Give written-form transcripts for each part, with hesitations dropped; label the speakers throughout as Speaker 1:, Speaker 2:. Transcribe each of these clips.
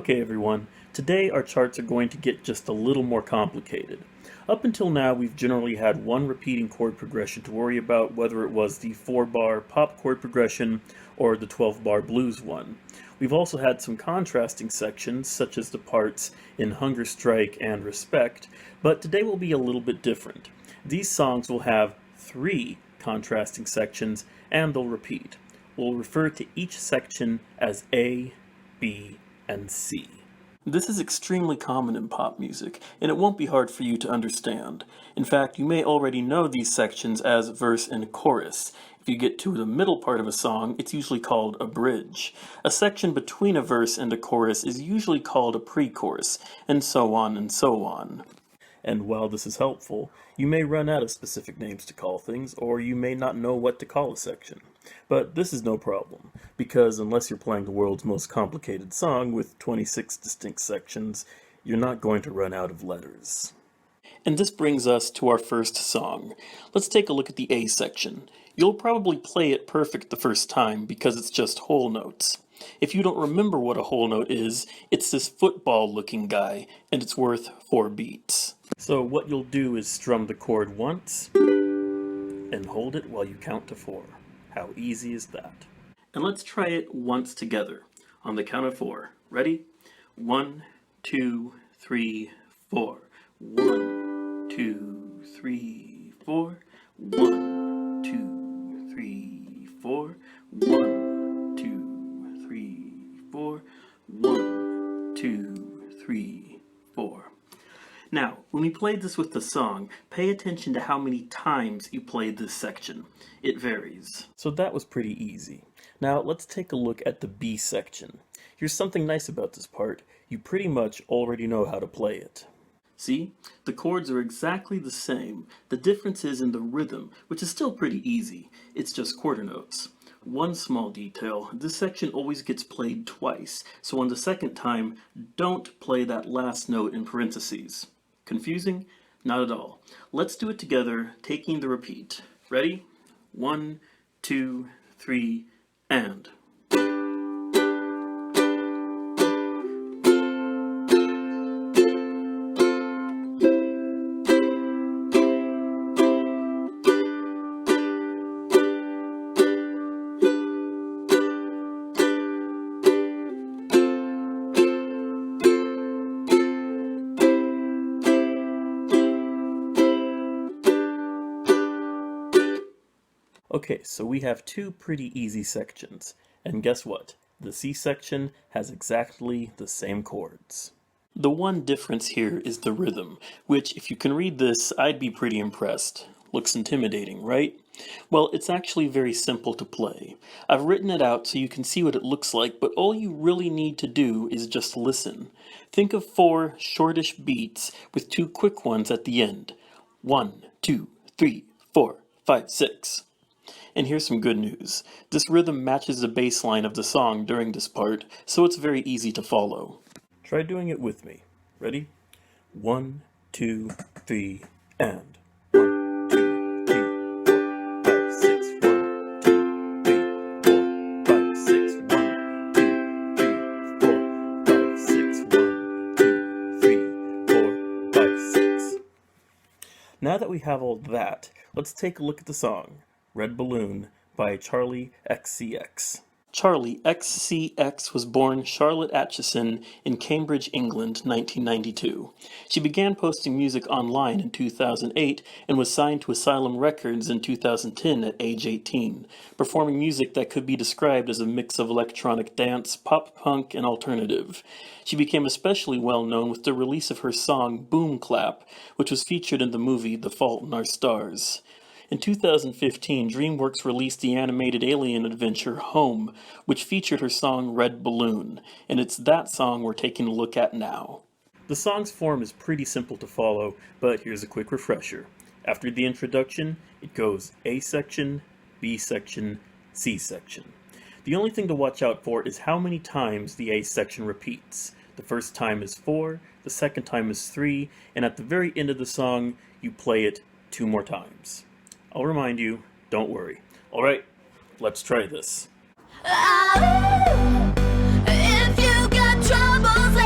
Speaker 1: Okay everyone, today our charts are going to get just a little more complicated. Up until now we've generally had one repeating chord progression to worry about, whether it was the 4-bar pop chord progression or the 12-bar blues one. We've also had some contrasting sections, such as the parts in Hunger Strike and Respect, but today will be a little bit different. These songs will have 3 contrasting sections and they'll repeat. We'll refer to each section as A, B, and C. This is extremely common in pop music, and it won't be hard for you to understand. In fact, you may already know these sections as verse and chorus. If you get to the middle part of a song, it's usually called a bridge. A section between a verse and a chorus is usually called a pre-chorus, and so on and so on. And while this is helpful, you may run out of specific names to call things, or you may not know what to call a section. But this is no problem, because unless you're playing the world's most complicated song with 26 distinct sections, you're not going to run out of letters. And this brings us to our first song. Let's take a look at the A section. You'll probably play it perfect the first time because it's just whole notes. If you don't remember what a whole note is, it's this football-looking guy, and it's worth 4 beats. So what you'll do is strum the chord once, and hold it while you count to 4. How easy is that? And let's try it once together, on the count of 4. Ready? 1, 2, 3, 4. 1, 2, 3, 4. 1, 2, 3, 4. 1, 2, 3, 4. 1, 2, 3, 4. Now, when we played this with the song, pay attention to how many times you played this section. It varies. So that was pretty easy. Now let's take a look at the B section. Here's something nice about this part. You pretty much already know how to play it. See? The chords are exactly the same. The difference is in the rhythm, which is still pretty easy. It's just quarter notes. One small detail, this section always gets played twice, so on the second time, don't play that last note in parentheses. Confusing? Not at all. Let's do it together, taking the repeat. Ready? 1, 2, 3, and. Okay, so we have 2 pretty easy sections, and guess what? The C section has exactly the same chords. The one difference here is the rhythm, which if you can read this, I'd be pretty impressed. Looks intimidating, right? Well, it's actually very simple to play. I've written it out so you can see what it looks like, but all you really need to do is just listen. Think of 4 shortish beats with 2 quick ones at the end. 1, 2, 3, 4, 5, 6. And here's some good news. This rhythm matches the bass line of the song during this part, so it's very easy to follow. Try doing it with me. Ready? 1, 2, 3, and. 1, 2, 3, 4, 5, 6. 1, 2, 3, 4, 5, 6. 1, 2, 3, 4, 5, 6. 1, 2, 3, 4, 5, 6. Now that we have all that, let's take a look at the song. Red Balloon by Charlie XCX. Charlie XCX was born Charlotte Atchison in Cambridge, England, 1992. She began posting music online in 2008 and was signed to Asylum Records in 2010 at age 18, performing music that could be described as a mix of electronic dance, pop punk, and alternative. She became especially well known with the release of her song Boom Clap, which was featured in the movie The Fault in Our Stars. In 2015, DreamWorks released the animated alien adventure Home, which featured her song Red Balloon, and it's that song we're taking a look at now. The song's form is pretty simple to follow, but here's a quick refresher. After the introduction, it goes A section, B section, C section. The only thing to watch out for is how many times the A section repeats. The first time is 4, the second time is 3, and at the very end of the song, you play it 2 more times. I'll remind you, don't worry. Alright, let's try this.
Speaker 2: If you got troubles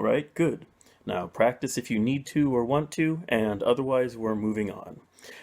Speaker 1: Alright, good. Now practice if you need to or want to, and otherwise we're moving on.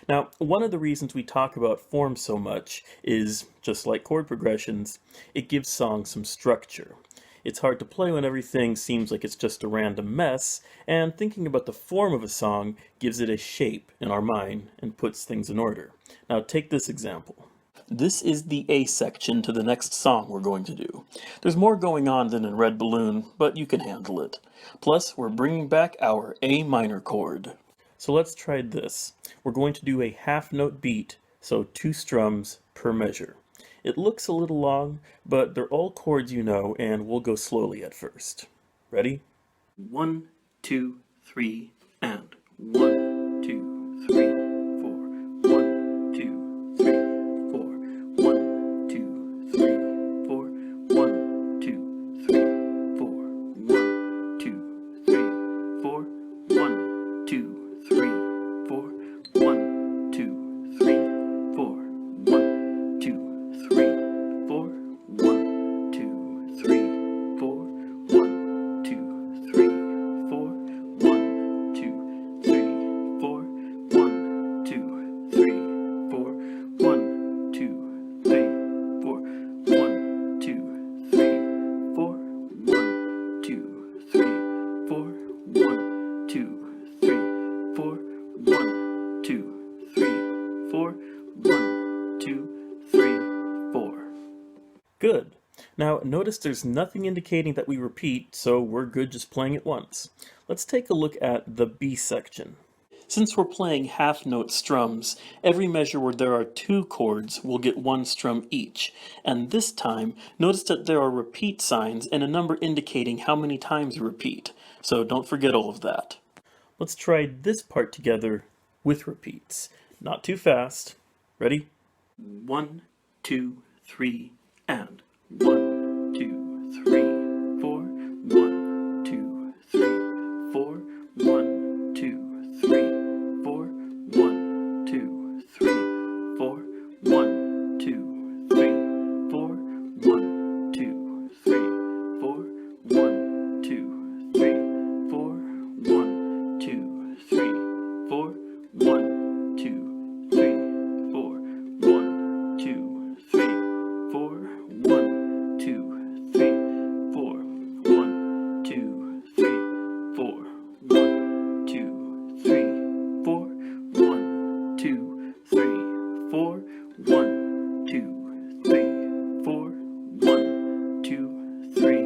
Speaker 1: Now, one of the reasons we talk about form so much is, just like chord progressions, it gives songs some structure. It's hard to play when everything seems like it's just a random mess, and thinking about the form of a song gives it a shape in our mind and puts things in order. Now take this example. This is the A section to the next song we're going to do. There's more going on than in Red Balloon, but you can handle it. Plus, we're bringing back our A minor chord. So let's try this. We're going to do a half note beat, so 2 strums per measure. It looks a little long, but they're all chords you know, and we'll go slowly at first. Ready? 1, 2, 3, and 1, 2, 3, 4. 1, 2, 3, 4. 1, 2, 3, 4. 1, 2, 3, 4. 1, 2, 3, 4. 1, 2, 3, 4. 1, 2, 3, 4. 1, 2, 3, 4. 1, 2, 3, 4. 1, 2, 3, 4. 1, 2, 3, 4. 1, 2, 3, 4. 1, 2, 3, 4. 1, 2, 3, 4. 1, 2, 3, 4. 1, 2, 3, 4. 1, 2, 3, 4. 1, 2, 3, 4. Good. Now notice there's nothing indicating that we repeat, so we're good just playing it once. Let's take a look at the B section. Since we're playing half note strums, every measure where there are 2 chords will get 1 strum each, and this time notice that there are repeat signs and a number indicating how many times you repeat, so don't forget all of that. Let's try this part together with repeats. Not too fast. Ready? 1, 2, 3, and 1, 2, 3, 4. 1, 2, 3, 4. 1, 2, 3, 4. 1, 2, 3, 4. 1, 2, 3, 4. 1, 2, 3, 4. 1, 2, 3, 4. 1, 2, 3, 4. 1, 2, 3, 4. 1, 2, 3, 4. 1, 2, 3, 4. 1, 2, 3, 4. 1, 2, 3, 4. 1, 2, 3, 4. 1, 2, 3, 4. 1, 2, 3,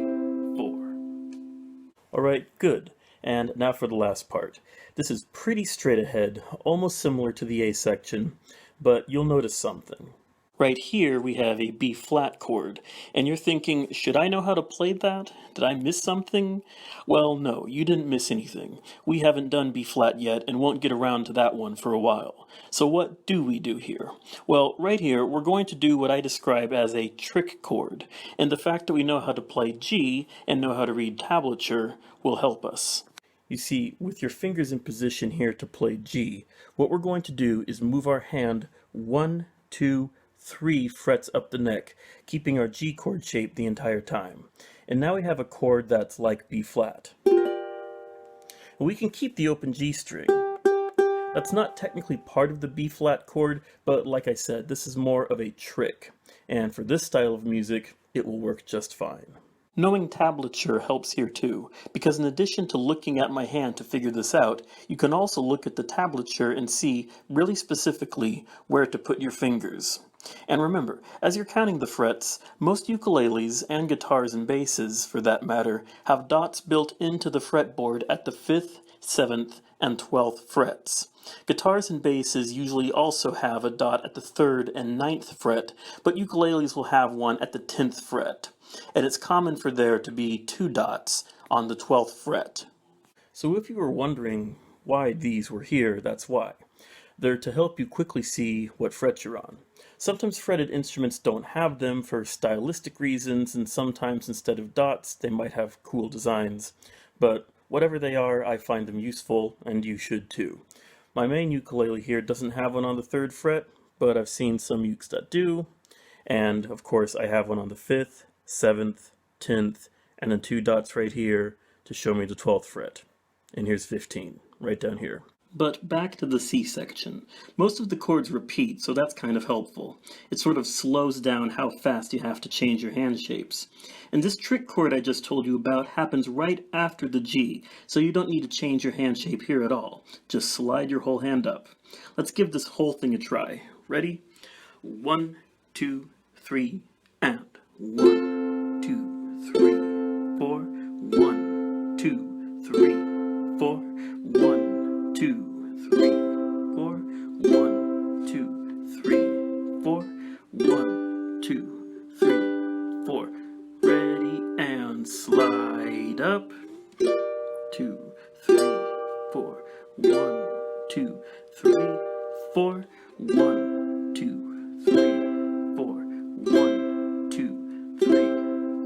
Speaker 1: 4. Alright, good. And now for the last part. This is pretty straight ahead, almost similar to the A section, but you'll notice something. Right here we have a B flat chord, and you're thinking, should I know how to play that? Did I miss something? Well, no, you didn't miss anything. We haven't done B flat yet and won't get around to that one for a while. So what do we do here? Well, right here we're going to do what I describe as a trick chord, and the fact that we know how to play G and know how to read tablature will help us. You see, with your fingers in position here to play G, what we're going to do is move our hand 1, 2, 3 frets up the neck, keeping our G chord shape the entire time. And now we have a chord that's like B flat. We can keep the open G string. That's not technically part of the B flat chord, but like I said, this is more of a trick. And for this style of music, it will work just fine. Knowing tablature helps here too, because in addition to looking at my hand to figure this out, you can also look at the tablature and see really specifically where to put your fingers. And remember, as you're counting the frets, most ukuleles and guitars and basses, for that matter, have dots built into the fretboard at the 5th, 7th, and 12th frets. Guitars and basses usually also have a dot at the 3rd and 9th fret, but ukuleles will have one at the 10th fret. And it's common for there to be 2 dots on the 12th fret. So if you were wondering why these were here, that's why. They're to help you quickly see what fret you're on. Sometimes fretted instruments don't have them for stylistic reasons, and sometimes instead of dots, they might have cool designs. But whatever they are, I find them useful, and you should too. My main ukulele here doesn't have one on the 3rd fret, but I've seen some ukes that do. And of course I have one on the 5th, 7th, 10th, and then 2 dots right here to show me the 12th fret. And here's 15, right down here. But back to the C section. Most of the chords repeat, so that's kind of helpful. It sort of slows down how fast you have to change your hand shapes. And this trick chord I just told you about happens right after the G, so you don't need to change your hand shape here at all. Just slide your whole hand up. Let's give this whole thing a try. Ready? 1, 2, 3, and 1, 2, 3, 4. 1, 2, 3, 4. 1, 2, 3, 4. 1, 2, 3, 4. 1, 2, 3, 4. Ready and slide up. 2, 3, 4. 1, 2, 3, 4. 1, 2, 3, 4. 1, 2, 3,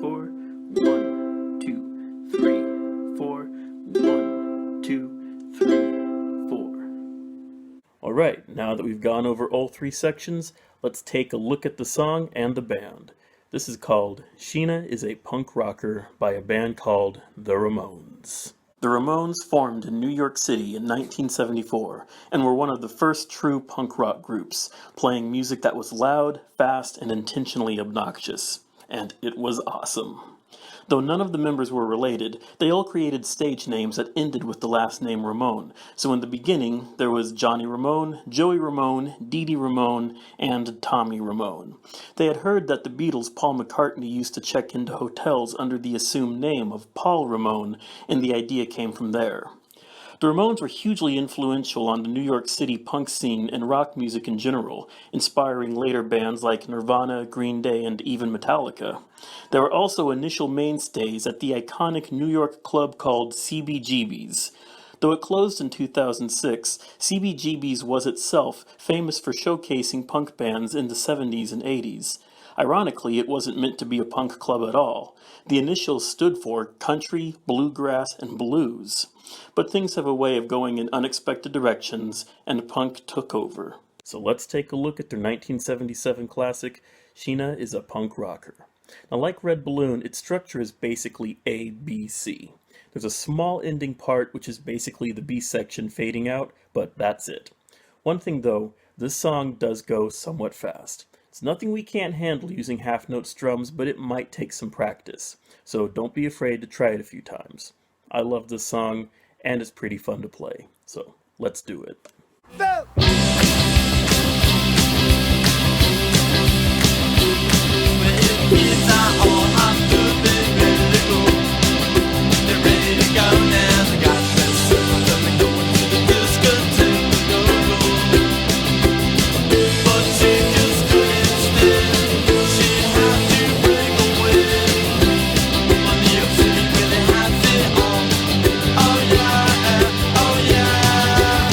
Speaker 1: 4. 1, 2, 3, 4. 1, 2, 3, 4. Alright, now that we've gone over all three sections, let's take a look at the song and the band. This is called Sheena is a Punk Rocker by a band called The Ramones. The Ramones formed in New York City in 1974 and were one of the first true punk rock groups, playing music that was loud, fast, and intentionally obnoxious. And it was awesome. Though none of the members were related, they all created stage names that ended with the last name Ramone. So in the beginning, there was Johnny Ramone, Joey Ramone, Dee Dee Ramone, and Tommy Ramone. They had heard that the Beatles' Paul McCartney used to check into hotels under the assumed name of Paul Ramone, and the idea came from there. The Ramones were hugely influential on the New York City punk scene and rock music in general, inspiring later bands like Nirvana, Green Day, and even Metallica. They were also initial mainstays at the iconic New York club called CBGB's. Though it closed in 2006, CBGB's was itself famous for showcasing punk bands in the 70s and 80s. Ironically, it wasn't meant to be a punk club at all. The initials stood for country, bluegrass, and blues. But things have a way of going in unexpected directions, and punk took over. So let's take a look at their 1977 classic, Sheena is a Punk Rocker. Now, like Red Balloon, its structure is basically A, B, C. There's a small ending part, which is basically the B section fading out, but that's it. One thing though, this song does go somewhat fast. It's nothing we can't handle using half-note strums, but it might take some practice. So don't be afraid to try it a few times. I love this song, and it's pretty fun to play. So let's do it.
Speaker 2: Go! Kids are all hopped up and ready to go. They're ready to go now. They got their suits and they're going to the discotheque to go. But she just couldn't stand. She had to break away. On New York City really has it on. Oh yeah, oh yeah.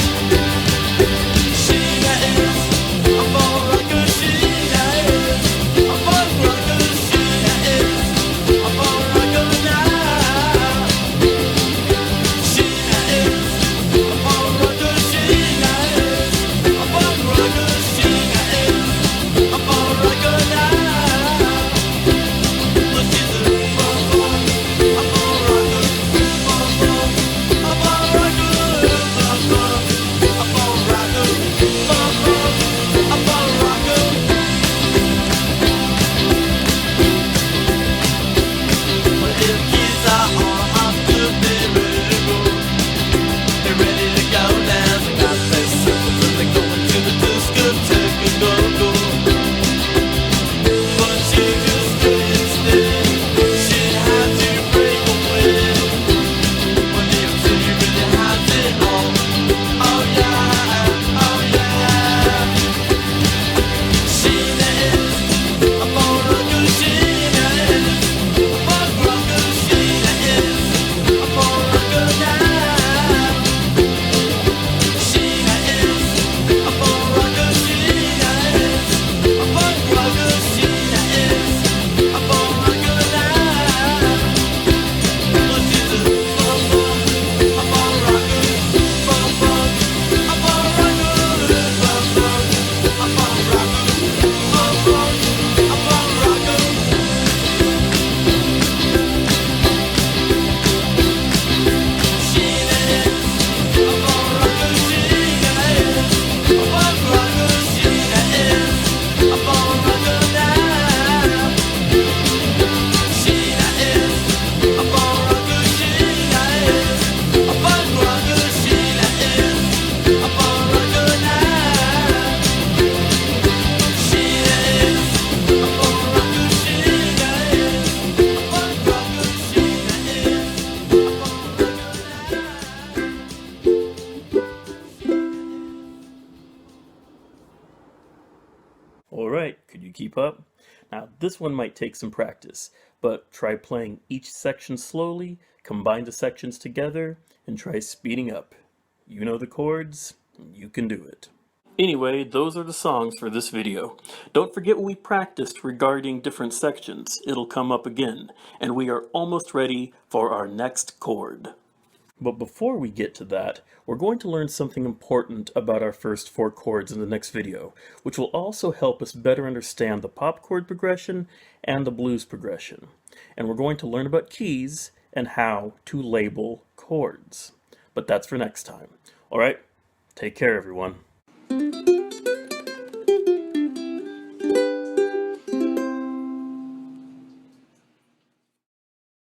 Speaker 1: keep up? Now, this one might take some practice, but try playing each section slowly, combine the sections together, and try speeding up. You know the chords, you can do it. Anyway, those are the songs for this video. Don't forget what we practiced regarding different sections. It'll come up again, and we are almost ready for our next chord. But before we get to that, we're going to learn something important about our first 4 chords in the next video, which will also help us better understand the pop chord progression and the blues progression. And we're going to learn about keys and how to label chords. But that's for next time. Alright, take care everyone.